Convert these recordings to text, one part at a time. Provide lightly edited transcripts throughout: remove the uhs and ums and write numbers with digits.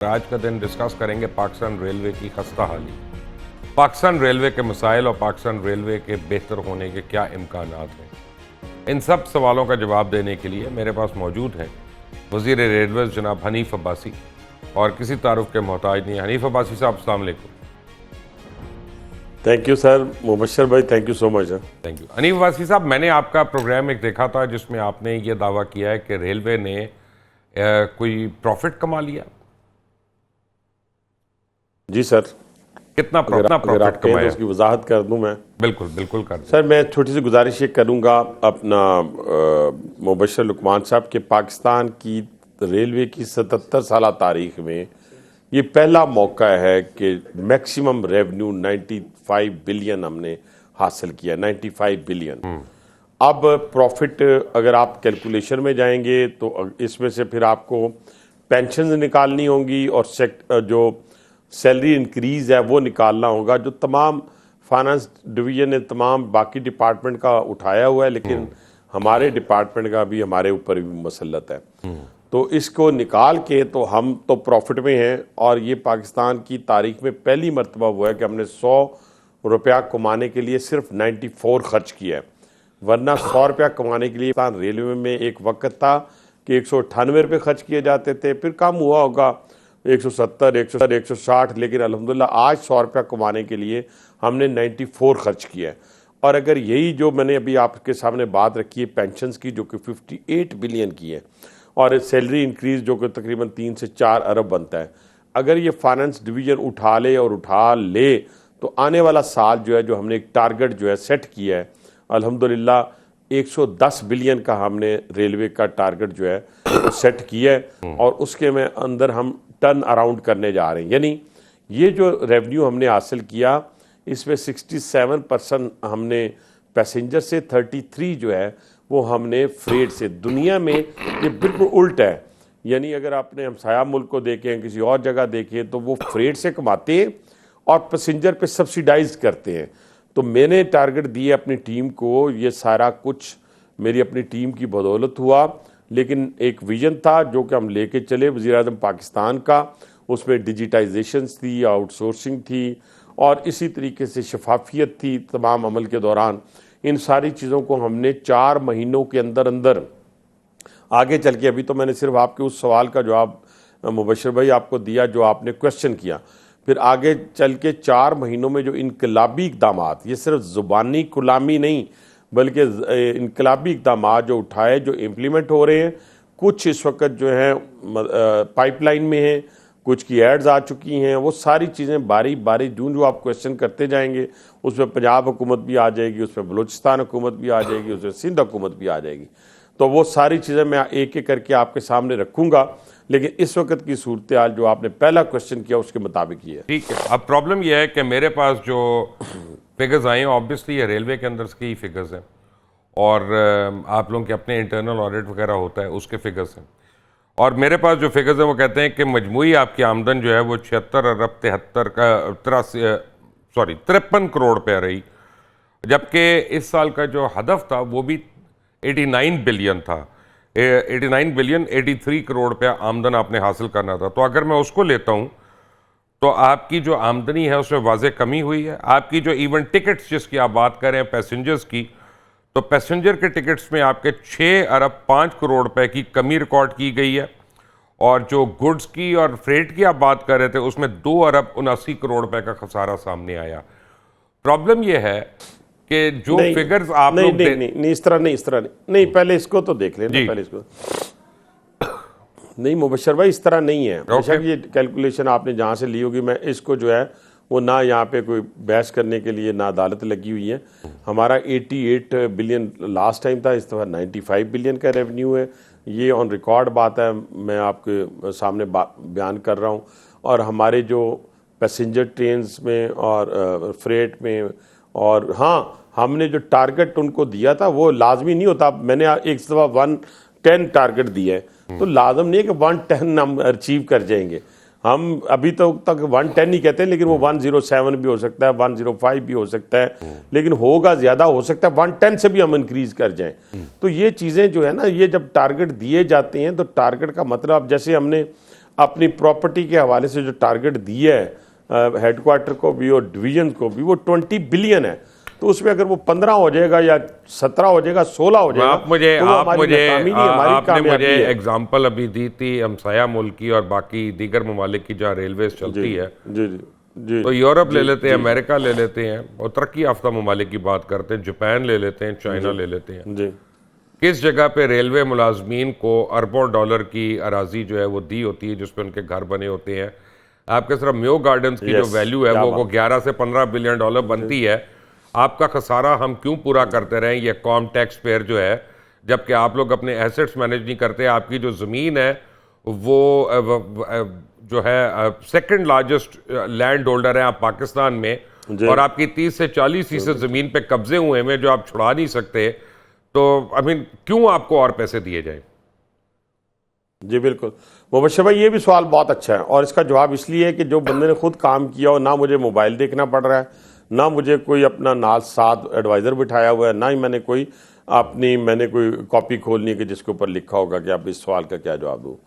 आज का दिन डिस्कस करेंगे पाकिस्तान रेलवे की खस्ता हाली, पाकिस्तान रेलवे के मसाइल और पाकिस्तान रेलवे के बेहतर होने के क्या इम्कानात हैं। इन सब सवालों का जवाब देने के लिए मेरे पास मौजूद हैं वज़ीर रेलवेज़ जनाब हनीफ अब्बासी, और किसी तारुफ के मोहताज नहीं। हनीफ अब्बासी साहब अस्सलाम वालेकुम। Thank you sir. मुबशर भाई thank you so much sir. Thank you. Hanif Abbasi साहब, मैंने आपका प्रोग्राम एक देखा था जिसमें आपने ये दावा किया है कि रेलवे ने कोई प्रॉफिट कमा लिया। जी सर। कितना अगर प्रॉफिट आप कहें तो कमाया? उसकी वजाहत कर दूं मैं। बिल्कुल बिल्कुल कर दें। सर मैं छोटी सी गुजारिश ये करूंगा अपना मुबशर लुकमान साहब के पाकिस्तान की रेलवे की 77 साल तारीख में ये पहला मौका है कि मैक्सिमम रेवेन्यू 95 बिलियन हमने हासिल किया। 95 बिलियन। अब प्रॉफिट अगर आप कैलकुलेशन में जाएंगे तो इसमें से फिर आपको पेंशन निकालनी होंगी और जो सैलरी इंक्रीज है वो निकालना होगा, जो तमाम फाइनेंस डिवीजन ने तमाम बाकी डिपार्टमेंट का उठाया हुआ है, लेकिन हमारे डिपार्टमेंट का भी हमारे ऊपर भी मसलत है। तो इसको निकाल के तो हम तो प्रॉफिट में हैं, और ये पाकिस्तान की तारीख में पहली मरतबा हुआ है कि हमने 100 रुपया कमाने के लिए सिर्फ 94 खर्च किया है। वरना 100 रुपया कमाने के लिए पाकिस्तान रेलवे में एक वक्त था कि 198 रुपये खर्च किए जाते थे, फिर कम हुआ होगा 170, 160, लेकिन अल्हम्दुलिल्लाह आज 100 रुपया कमाने के लिए हमने 94 खर्च किया है। और अगर यही जो मैंने अभी आपके सामने बात रखी है पेंशन्स की, जो कि 58 बिलियन की है, और सैलरी इंक्रीज जो कि तकरीबन 3 से 4 अरब बनता है, अगर ये फाइनेंस डिवीजन उठा ले तो आने वाला साल जो है, जो हमने एक टारगेट जो है सेट किया है, अल्हम्दुलिल्लाह 110 बिलियन का हमने रेलवे का टारगेट जो है सेट किया है, और उसके में अंदर हम टर्न अराउंड करने जा रहे हैं। यानी ये जो रेवेन्यू हमने हासिल किया, इसमें 67% हमने पैसेंजर से, 33 जो है वो हमने फ्रेट से। दुनिया में ये बिल्कुल उल्टा है। यानी अगर आपने हमसाया मुल्क को देखें, किसी और जगह देखें, तो वो फ्रेट से कमाते हैं और पैसेंजर पे सब्सिडाइज करते हैं। तो मैंने टारगेट दिए अपनी टीम को, ये सारा कुछ मेरी अपनी टीम की बदौलत हुआ, लेकिन एक विजन था जो कि हम लेके चले वज़ीर-ए-आज़म पाकिस्तान का। उसमें डिजिटाइजेशन थी, आउटसोर्सिंग थी, और इसी तरीके से शफाफियत थी तमाम अमल के दौरान। इन सारी चीज़ों को हमने 4 महीनों के अंदर अंदर आगे चल के, अभी तो मैंने सिर्फ आपके उस सवाल का जवाब मुबशर भाई आपको दिया जो आपने क्वेश्चन किया, फिर आगे चल के 4 महीनों में जो इनकलाबी इक़दामात, ये सिर्फ ज़ुबानी गुलामी नहीं बल्कि इनकलाबी इक़दामात जो उठाए, जो इम्प्लीमेंट हो रहे हैं, कुछ इस वक्त जो है पाइपलाइन में हैं, कुछ की एड्स आ चुकी हैं। वो सारी चीज़ें बारी बारी जो आप क्वेश्चन करते जाएंगे, उसमें पंजाब हुकूमत भी आ जाएगी, उसमें बलूचिस्तान हुकूमत भी आ जाएगी, उसमें सिंध हुकूमत भी आ जाएगी। तो वो सारी चीज़ें मैं एक एक करके आपके सामने रखूँगा, लेकिन इस वक्त की सूरत हाल जो आपने पहला क्वेश्चन किया उसके मुताबिक ही है। ठीक है। अब प्रॉब्लम यह है कि मेरे पास जो फिगर्स आए हैं, ऑब्वियसली ये रेलवे के अंदर के ही फिगर्स हैं, और आप लोगों के अपने इंटरनल ऑडिट वगैरह होता है उसके फिगर्स हैं, और मेरे पास जो फिगर्स हैं वो कहते हैं कि मजमूई आपकी आमदन जो है वो 76 अरब 53 करोड़ पे रही, जबकि इस साल का जो हदफ था वो भी 89 बिलियन था। 89 बिलियन 83 करोड़ पे आमदन आपने हासिल करना था। तो अगर मैं उसको लेता हूँ तो आपकी जो आमदनी है उसमें वाज़े कमी हुई है। आपकी जो इवन टिकट्स जिसकी आप बात कर रहे हैं पैसेंजर्स की, तो पैसेंजर के टिकट्स में आपके 6 अरब 5 करोड़ रुपए की कमी रिकॉर्ड की गई है, और जो गुड्स की और फ्रेट की आप बात कर रहे थे उसमें 2 अरब 79 करोड़ रुपए का खसारा सामने आया। प्रॉब्लम यह है कि जो फिगर्स आप लोग नहीं इस तरह नहीं, पहले इसको तो देख लेना, पहले इसको नहीं मुबशर भाई, इस तरह नहीं है। बेशक ये कैलकुलेशन आपने जहाँ से ली होगी, मैं इसको जो है वो ना यहाँ पे कोई बहस करने के लिए ना अदालत लगी हुई है। हमारा 88 बिलियन लास्ट टाइम था, इस दफ़ा 95 बिलियन का रेवेन्यू है। ये ऑन रिकॉर्ड बात है, मैं आपके सामने बयान कर रहा हूँ। और हमारे जो पैसेंजर ट्रेन्स में और फ्रेट में, और हाँ हमने जो टारगेट उनको दिया था वो लाजमी नहीं होता। मैंने एक दफ़ा 110 टारगेट दिया है, तो लाजम नहीं है कि 110 हम अचीव कर जाएंगे। हम अभी तो तक 110 नहीं कहते, लेकिन वो 107 भी हो सकता है, 105 भी हो सकता है, लेकिन होगा ज़्यादा हो सकता है 110 से भी हम इंक्रीज़ कर जाएं। तो ये चीज़ें जो है ना, ये जब टारगेट दिए जाते हैं तो टारगेट का मतलब, जैसे हमने अपनी प्रॉपर्टी के हवाले से जो टारगेट दिया है हेडक्वार्टर को भी और डिवीजन को भी, वो 20 बिलियन है। तो उसमें अगर वो 15 हो जाएगा या 17 हो जाएगा, 16 हो जाएगा, आप मुझे तो आपने मुझे एग्जांपल अभी दी थी हमसाया मुल्क की और बाकी दीगर ममालिक की जहाँ रेलवेज चलती है। जी जी जी। तो यूरोप ले लेते हैं, अमेरिका ले लेते हैं और तरक्की याफ्ता ममालिक की बात करते हैं, जापान ले लेते हैं, चाइना ले लेते हैं। जी। किस जगह पे रेलवे मुलाजमीन को अरबों डॉलर की अराजी जो है वो दी होती है जिसपे उनके घर बने होते हैं। आपके सिर्फ म्यो गार्डन्स की जो वैल्यू है वो 11 से 15 बिलियन डॉलर बनती है। आपका खसारा हम क्यों पूरा करते रहें, ये कॉम टैक्स पेयर जो है, जबकि आप लोग अपने एसेट्स मैनेज नहीं करते। आपकी जो ज़मीन है वो जो है सेकंड लार्जेस्ट लैंड होल्डर है आप पाकिस्तान में, और आपकी 30 से 40% ज़मीन पे कब्जे हुए हैं जो आप छुड़ा नहीं सकते। तो आई मीन क्यों आपको और पैसे दिए जाएं? जी बिल्कुल मुबश्शिर भाई, ये भी सवाल बहुत अच्छा है और इसका जवाब इसलिए है कि जो बंदे ने खुद काम किया और ना मुझे मोबाइल देखना पड़ रहा है, ना मुझे कोई अपना नाल साथ एडवाइज़र बिठाया हुआ है, ना ही मैंने कोई कॉपी खोलनी है कि जिसके ऊपर लिखा होगा कि आप इस सवाल का क्या जवाब दो।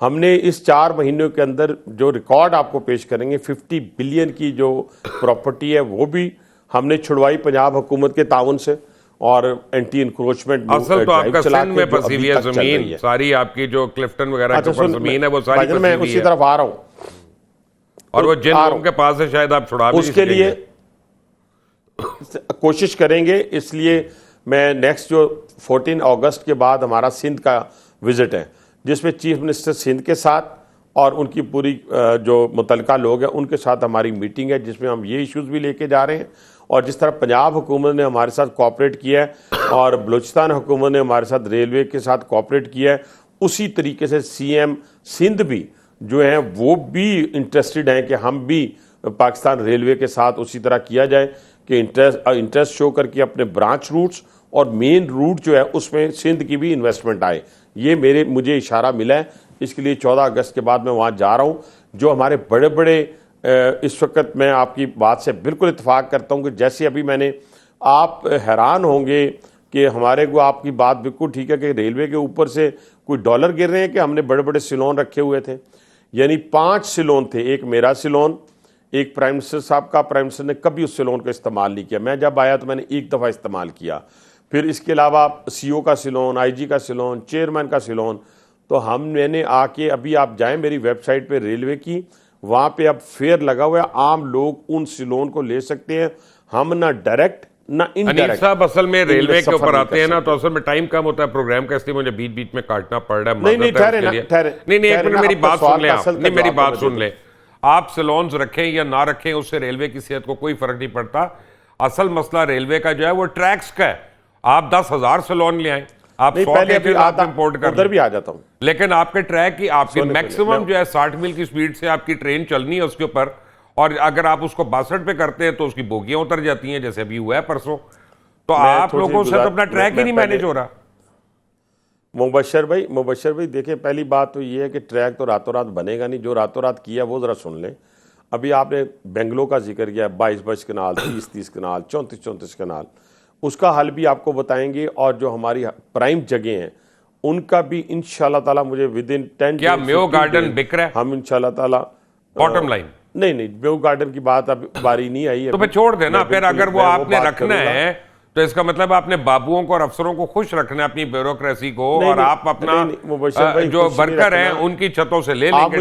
हमने इस 4 महीनों के अंदर जो रिकॉर्ड आपको पेश करेंगे, 50 बिलियन की जो प्रॉपर्टी है वो भी हमने छुड़वाई पंजाब हुकूमत के ताउन से, और एंटी इंक्रोचमेंट असल तो आपका सिंध में फंसी हुई है जमीन सारी, आपकी जो क्लिफ्टन वगैरह के ऊपर जमीन है वो सारी फंसी हुई है। मैं उसी तरफ आ रहा हूं, और वो जिन लोगों के पास है शायद आप छुड़ा भी उसके लिए कोशिश करेंगे। इसलिए मैं नेक्स्ट जो 14 अगस्त के बाद हमारा सिंध का विजिट है, जिसमें चीफ मिनिस्टर सिंध के साथ और उनकी पूरी जो मुतलका लोग हैं उनके साथ हमारी मीटिंग है, जिसमें हम ये इश्यूज भी लेके जा रहे हैं। और जिस तरह पंजाब हुकूमत ने हमारे साथ कोऑपरेट किया है और बलूचिस्तान हुकूमत ने हमारे साथ रेलवे के साथ कोऑपरेट किया है, उसी तरीके से सीएम सिंध भी जो है वो भी इंटरेस्टेड हैं कि हम भी पाकिस्तान रेलवे के साथ उसी तरह किया जाए कि इंटरेस्ट शो करके अपने ब्रांच रूट्स और मेन रूट जो है उसमें सिंध की भी इन्वेस्टमेंट आए। ये मुझे इशारा मिला है, इसके लिए 14 अगस्त के बाद मैं वहाँ जा रहा हूँ। जो हमारे बड़े बड़े इस वक्त मैं आपकी बात से बिल्कुल इत्तेफाक करता हूँ कि जैसे अभी मैंने, आप हैरान होंगे कि हमारे को आपकी बात बिल्कुल ठीक है कि रेलवे के ऊपर से कोई डॉलर गिर रहे हैं कि हमने बड़े बड़े सिलोन रखे हुए थे। यानी 5 सिलोन थे, एक मेरा सिलोन, एक प्राइम मिनिस्टर साहब का, प्राइम मिनिस्टर ने कभी उस सिलोन का इस्तेमाल नहीं किया, मैं जब आया तो मैंने एक दफ़ा इस्तेमाल किया। फिर इसके अलावा सीओ का सिलोन, आईजी का सिलोन, चेयरमैन का सिलोन। तो मैंने आके, अभी आप जाएं मेरी वेबसाइट पे रेलवे की, वहाँ पे अब फेयर लगा हुआ है, आम लोग उन सिलोन को ले सकते हैं। हम ना डायरेक्ट ना इनडायरेक्ट साहब असल में रेलवे के ऊपर आते हैं ना, तो असल में टाइम कम होता है प्रोग्राम का, इसलिए मुझे बीच बीच में काटना पड़ रहा है। नहीं ठहरे, एक मिनट मेरी बात सुन ले, नहीं मेरी बात सुन ले। आप सिलोन्स रखें या ना रखें उससे रेलवे की सेहत को कोई फर्क नहीं पड़ता। असल मसला रेलवे का जो है वो ट्रैक्स का है। आप 10,000 सिलोन ले आए, आप 100 के आप इंपोर्ट कर, उधर भी आ जाता हूं, लेकिन आपके ट्रैक की आपकी मैक्सिमम जो है 60 मील की स्पीड से आपकी ट्रेन चलनी है उसके ऊपर, और अगर आप उसको 62 पे करते हैं तो उसकी बोगियां उतर जाती हैं, जैसे अभी हुआ है परसों। तो आप लोगों से तो अपना ट्रैक ही नहीं मैनेज हो रहा। मुबश्शिर भाई देखिए, पहली बात तो ये है कि ट्रैक तो रातों रात बनेगा नहीं, जो रातों रात किया वो जरा सुन लें। अभी आपने बेंगलोर का जिक्र किया, 22 कनाल, 30 कनाल, 34 कनाल, उसका हल भी आपको बताएंगे। और जो हमारी प्राइम जगह हैं उनका भी इंशाल्लाह ताला मुझे विद इन 10 क्या म्यो गार्डन बिक रहा है? हम इंशाल्लाह ताला, बॉटम लाइन नहीं म्यो गार्डन की बात अब बारी नहीं आई है, तो मैं छोड़ देना। फिर अगर वो आपने रखना है तो इसका मतलब आपने बाबुओं को और अफसरों को खुश रखना है, अपनी ब्यूरोक्रेसी को, और आप अपना जो वर्कर हैं उनकी छतों से ले लेंगे।